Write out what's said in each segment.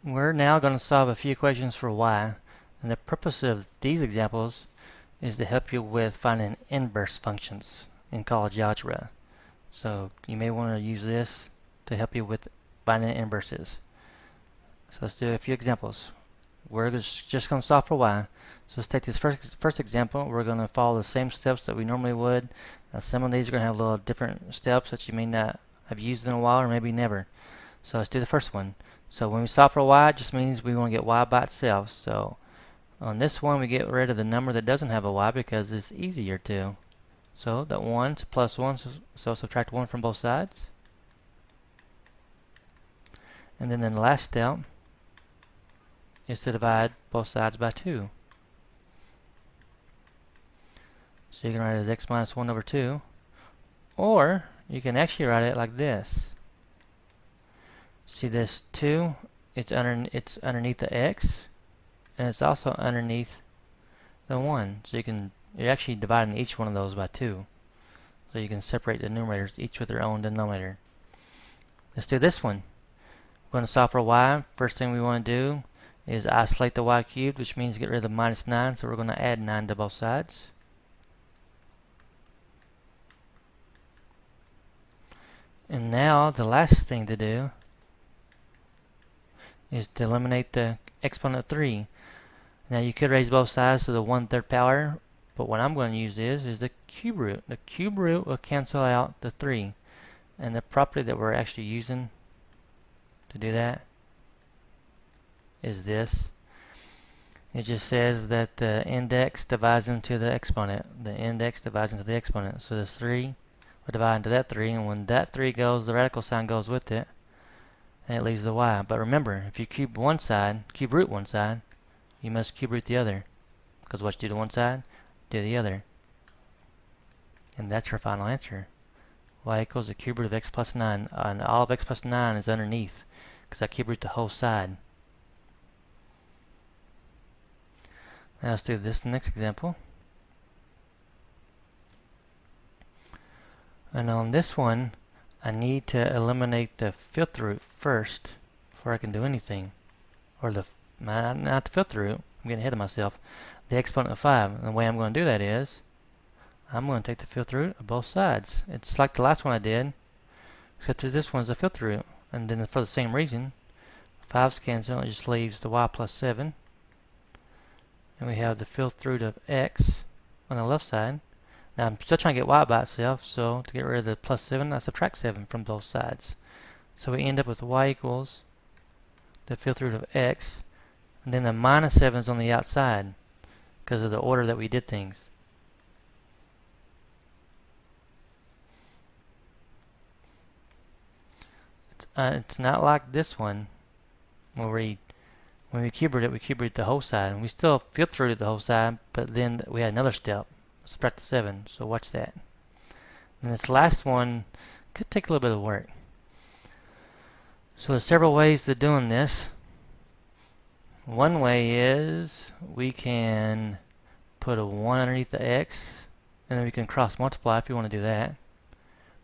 We're now going to solve a few equations for y, and the purpose of these examples is to help you with finding inverse functions in college algebra. So you may want to use this to help you with finding inverses. So let's do a few examples. We're just going to solve for y. So let's take this first example. We're going to follow the same steps that we normally would. Now some of these are going to have a little different steps that you may not have used in a while or maybe never. So let's do the first one. So when we solve for y, it just means we want to get y by itself. So on this one, we get rid of the number that doesn't have a y because it's easier to. So that 1 to plus 1, so subtract 1 from both sides. And then in the last step is to divide both sides by 2. So you can write it as x minus 1 over 2. Or you can actually write it like this. See this 2, it's underneath the x, and it's also underneath the 1. So you're actually dividing each one of those by 2. So you can separate the numerators each with their own denominator. Let's do this one. We're going to solve for y. First thing we want to do is isolate the y cubed, which means get rid of the minus 9. So we're going to add 9 to both sides. And now the last thing to do is to eliminate the exponent of 3. Now you could raise both sides to the 1/3 power, but what I'm going to use is the cube root. The cube root will cancel out the 3. And the property that we're actually using to do that is this. It just says that the index divides into the exponent. The index divides into the exponent. So the 3 will divide into that 3, and when that 3 goes, the radical sign goes with it, and it leaves the y. But remember, if you cube root one side, you must cube root the other. Because what you do to one side, do the other. And that's your final answer. Y equals the cube root of x plus 9. And all of x plus 9 is underneath, because I cube root the whole side. Now let's do this next example. And on this one, I need to eliminate the fifth root first before I can do anything. Or not the fifth root, I'm getting ahead of myself. The exponent of 5. And the way I'm going to do that is, I'm going to take the fifth root of both sides. It's like the last one I did, except that this one's the fifth root. And then for the same reason, 5's cancel, it just leaves the y plus 7. And we have the fifth root of x on the left side. Now I'm still trying to get y by itself, so to get rid of the plus 7, I subtract 7 from both sides. So we end up with y equals the fifth root of x, and then the minus 7 is on the outside because of the order that we did things. It's not like this one where when we cube root it, we cube root the whole side, and we still fifth rooted the whole side, but then we had another step. Subtract the 7, so watch that. And this last one could take a little bit of work. So there's several ways to doing this. One way is we can put a 1 underneath the x, and then we can cross multiply if you want to do that.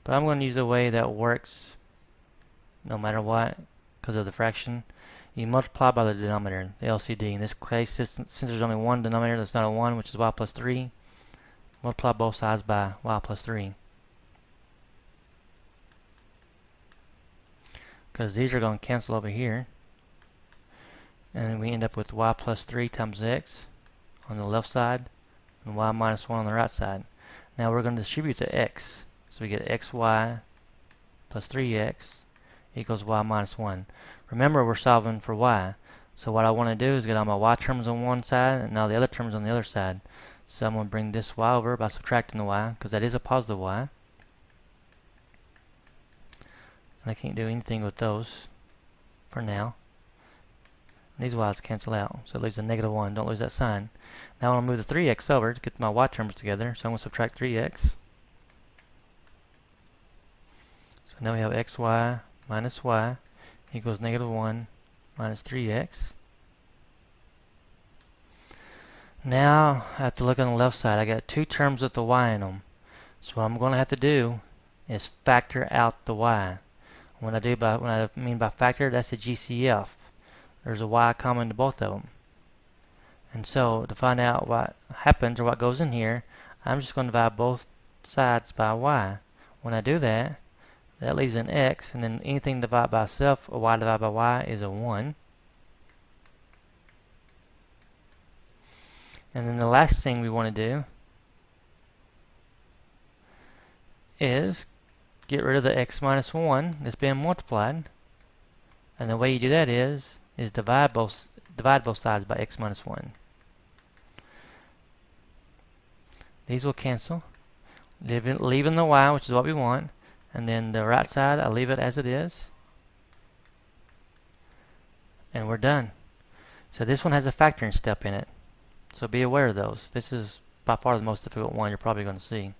But I'm going to use a way that works no matter what because of the fraction. You multiply by the denominator, the LCD. In this case, since there's only one denominator that's not a 1, which is y plus 3, multiply both sides by y plus 3. Because these are going to cancel over here. And then we end up with y plus 3 times x on the left side and y minus 1 on the right side. Now we're going to distribute the x. So we get xy plus 3x equals y minus 1. Remember, we're solving for y. So what I want to do is get all my y terms on one side and all the other terms on the other side. So I'm going to bring this y over by subtracting the y, because that is a positive y. And I can't do anything with those for now. These y's cancel out, so it leaves a negative 1. Don't lose that sign. Now I want to move the 3x over to get my y terms together, so I'm going to subtract 3x. So now we have xy minus y equals negative 1 minus 3x. Now I have to look on the left side. I got two terms with the y in them. So what I'm going to have to do is factor out the y. What I mean by factor, that's the GCF. there's a y common to both of them. And so to find out what happens or what goes in here, I'm just going to divide both sides by y. When I do that, that leaves an x, and then anything divided by itself, a y divided by y, is a 1. And then the last thing we want to do is get rid of the x minus 1 that's being multiplied. And the way you do that is divide both sides by x minus 1. These will cancel, leaving the y, which is what we want. And then the right side, I leave it as it is. And we're done. So this one has a factoring step in it. So be aware of those. This is by far the most difficult one you're probably going to see.